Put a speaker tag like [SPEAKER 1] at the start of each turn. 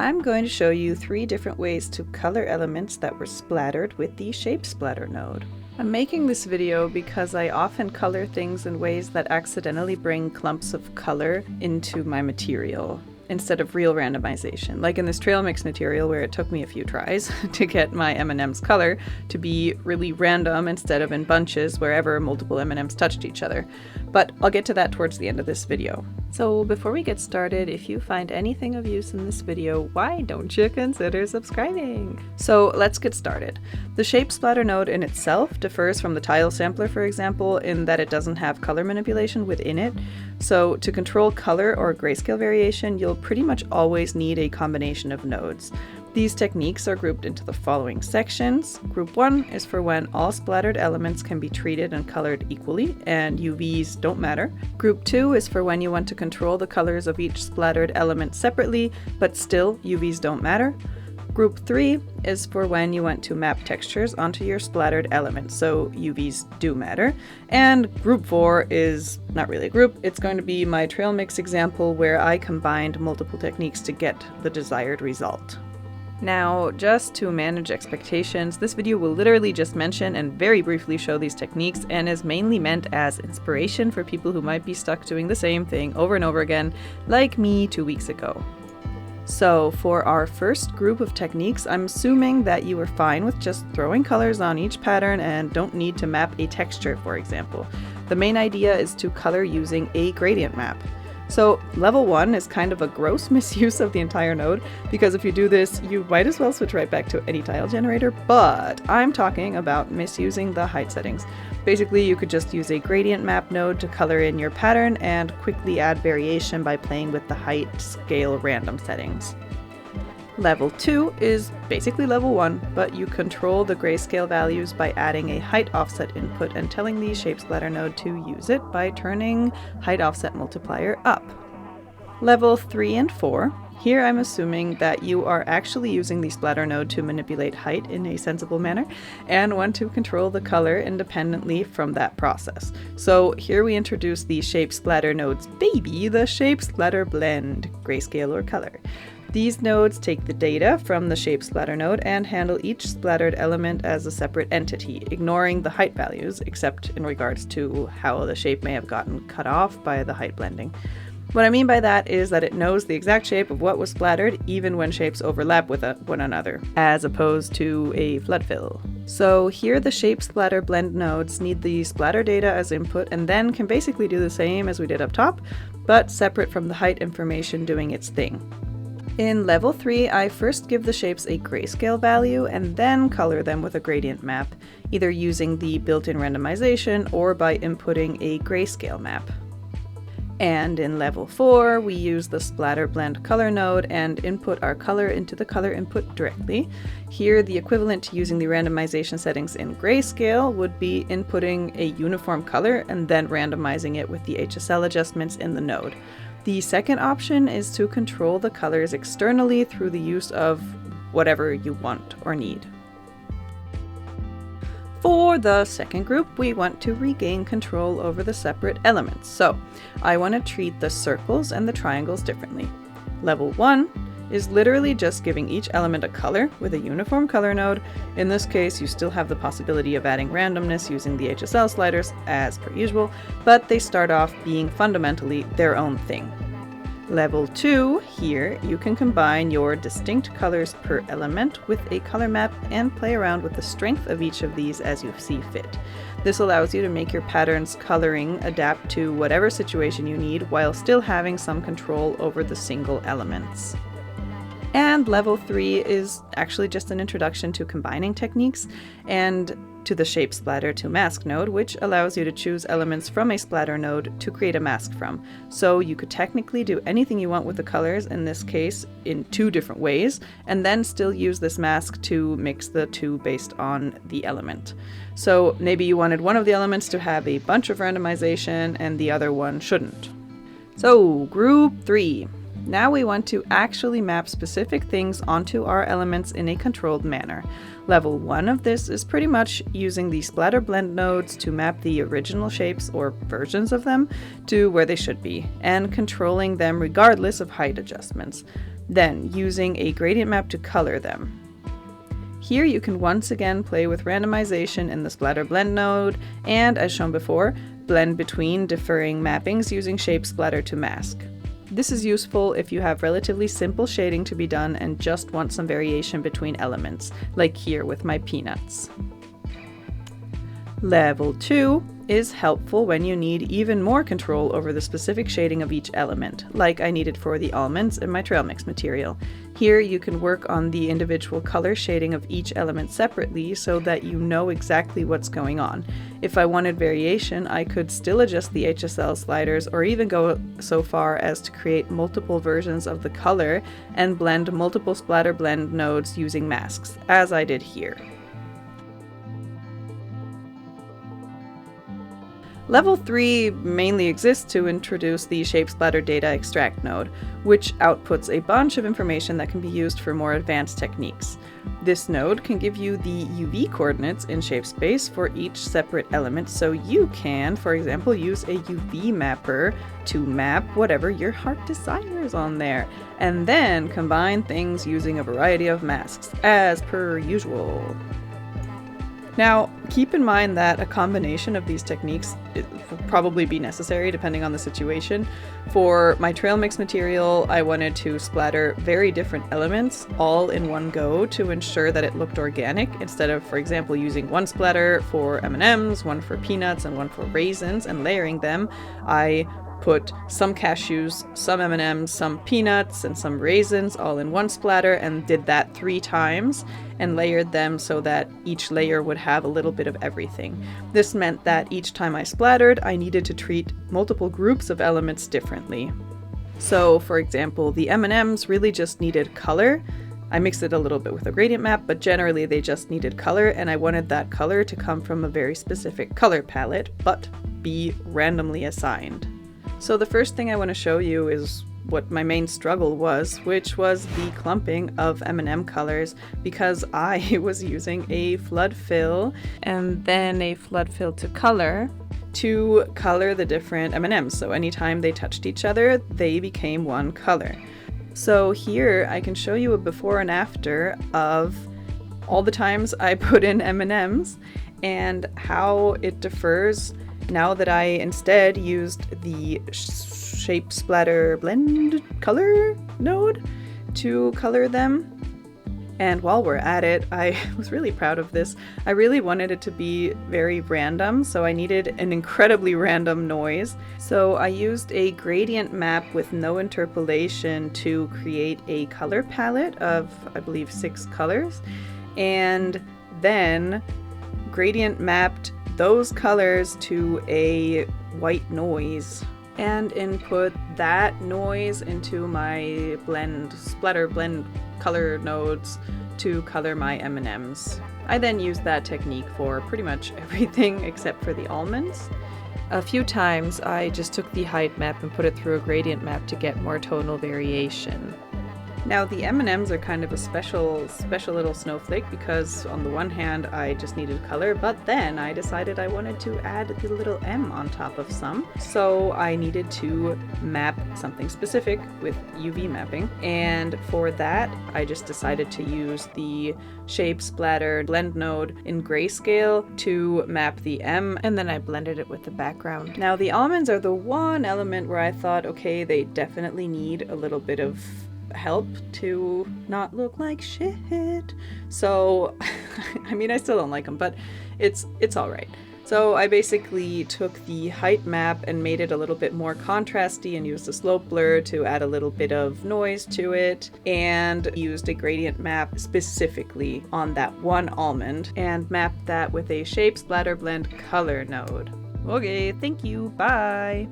[SPEAKER 1] I'm going to show you 3 different ways to color elements that were splattered with the Shape Splatter node. I'm making this video because I often color things in ways that accidentally bring clumps of color into my material instead of real randomization, like in this trail mix material where it took me a few tries to get my M&M's color to be really random instead of in bunches wherever multiple M&M's touched each other. But I'll get to that towards the end of this video. So before we get started, if you find anything of use in this video, why don't you consider subscribing? So let's get started. The Shape Splatter node in itself differs from the tile sampler, for example, in that it doesn't have color manipulation within it. So to control color or grayscale variation, you'll pretty much always need a combination of nodes. These techniques are grouped into the following sections. Group 1 is for when all splattered elements can be treated and colored equally, and UVs don't matter. Group 2 is for when you want to control the colors of each splattered element separately, but still UVs don't matter. Group 3 is for when you want to map textures onto your splattered elements, so UVs do matter. And Group 4 is not really a group, it's going to be my trail mix example where I combined multiple techniques to get the desired result. Now, just to manage expectations, this video will literally just mention and very briefly show these techniques and is mainly meant as inspiration for people who might be stuck doing the same thing over and over again, like me 2 weeks ago. So for our first group of techniques, I'm assuming that you are fine with just throwing colors on each pattern and don't need to map a texture, for example. The main idea is to color using a gradient map. So level 1 is kind of a gross misuse of the entire node, because if you do this, you might as well switch right back to any tile generator, but I'm talking about misusing the height settings. Basically, you could just use a gradient map node to color in your pattern and quickly add variation by playing with the height, scale, random settings. Level 2 is basically level 1, but you control the grayscale values by adding a height offset input and telling the Shape Splatter node to use it by turning height offset multiplier up. Level 3 and 4, here I'm assuming that you are actually using the splatter node to manipulate height in a sensible manner and want to control the color independently from that process. So here we introduce the Shape Splatter node's baby, the Shape Splatter blend, grayscale or color. These nodes take the data from the Shape Splatter node and handle each splattered element as a separate entity, ignoring the height values, except in regards to how the shape may have gotten cut off by the height blending. What I mean by that is that it knows the exact shape of what was splattered even when shapes overlap with one another, as opposed to a flood fill. So here the Shape Splatter blend nodes need the splatter data as input and then can basically do the same as we did up top, but separate from the height information doing its thing. In level 3, I first give the shapes a grayscale value and then color them with a gradient map, either using the built-in randomization or by inputting a grayscale map. And in level 4, we use the Splatter Blend color node and input our color into the color input directly. Here, the equivalent to using the randomization settings in grayscale would be inputting a uniform color and then randomizing it with the HSL adjustments in the node. The second option is to control the colors externally through the use of whatever you want or need. For the second group, we want to regain control over the separate elements. So I want to treat the circles and the triangles differently. Level 1 is literally just giving each element a color with a uniform color node. In this case, you still have the possibility of adding randomness using the HSL sliders as per usual, but they start off being fundamentally their own thing. Level 2, here you can combine your distinct colors per element with a color map and play around with the strength of each of these as you see fit. This allows you to make your pattern's coloring adapt to whatever situation you need while still having some control over the single elements. And level 3 is actually just an introduction to combining techniques and to the Shape Splatter to Mask node, which allows you to choose elements from a splatter node to create a mask from. So you could technically do anything you want with the colors, in this case in 2 different ways, and then still use this mask to mix the 2 based on the element. So maybe you wanted one of the elements to have a bunch of randomization and the other one shouldn't. So group 3. Now we want to actually map specific things onto our elements in a controlled manner. Level 1 of this is pretty much using the Splatter Blend nodes to map the original shapes or versions of them to where they should be, and controlling them regardless of height adjustments. then using a gradient map to color them. Here you can once again play with randomization in the Splatter Blend node, and as shown before, blend between differing mappings using Shape Splatter to mask. This is useful if you have relatively simple shading to be done and just want some variation between elements, like here with my peanuts. Level 2 is helpful when you need even more control over the specific shading of each element, like I needed for the almonds in my trail mix material. Here you can work on the individual color shading of each element separately so that you know exactly what's going on. If I wanted variation, I could still adjust the HSL sliders or even go so far as to create multiple versions of the color and blend multiple Splatter Blend nodes using masks, as I did here. Level 3 mainly exists to introduce the Shape Splatter Data Extract node, which outputs a bunch of information that can be used for more advanced techniques. This node can give you the UV coordinates in shape space for each separate element, so you can, for example, use a UV mapper to map whatever your heart desires on there, and then combine things using a variety of masks, as per usual. Now, keep in mind that a combination of these techniques will probably be necessary depending on the situation. For my trail mix material, I wanted to splatter very different elements all in one go to ensure that it looked organic, instead of, for example, using one splatter for M&Ms, one for peanuts, and one for raisins, and layering them. I put some cashews, some M&Ms, some peanuts, and some raisins all in one splatter, and did that 3 times and layered them so that each layer would have a little bit of everything. This meant that each time I splattered, I needed to treat multiple groups of elements differently. So, for example, the M&Ms really just needed color. I mixed it a little bit with a gradient map, but generally they just needed color, and I wanted that color to come from a very specific color palette, but be randomly assigned. So the first thing I want to show you is what my main struggle was, which was the clumping of M&M colors, because I was using a flood fill and then a flood fill to color the different M&Ms. So anytime they touched each other, they became one color. So here I can show you a before and after of all the times I put in M&Ms and how it differs now that I instead used the Shape Splatter Blend color node to color them. And while we're at it, I was really proud of this. I really wanted it to be very random, so I needed an incredibly random noise. So I used a gradient map with no interpolation to create a color palette of, I believe, 6 colors, and then gradient mapped those colors to a white noise and input that noise into my Splatter Blend color nodes to color my M&Ms. I then used that technique for pretty much everything except for the almonds. A few times I just took the height map and put it through a gradient map to get more tonal variation. Now the M&Ms are kind of a special little snowflake, because on the one hand I just needed color, but then I decided I wanted to add the little M on top of some. So I needed to map something specific with UV mapping, and for that I just decided to use the Shape Splatter Blend node in grayscale to map the M, and then I blended it with the background. Now the almonds are the one element where I thought, okay, they definitely need a little bit of help to not look like shit. So I mean, I still don't like them, but it's all right. So I basically took the height map and made it a little bit more contrasty and used a slope blur to add a little bit of noise to it, and used a gradient map specifically on that one almond and mapped that with a Shape Splatter Blend color node. Okay, thank you, bye!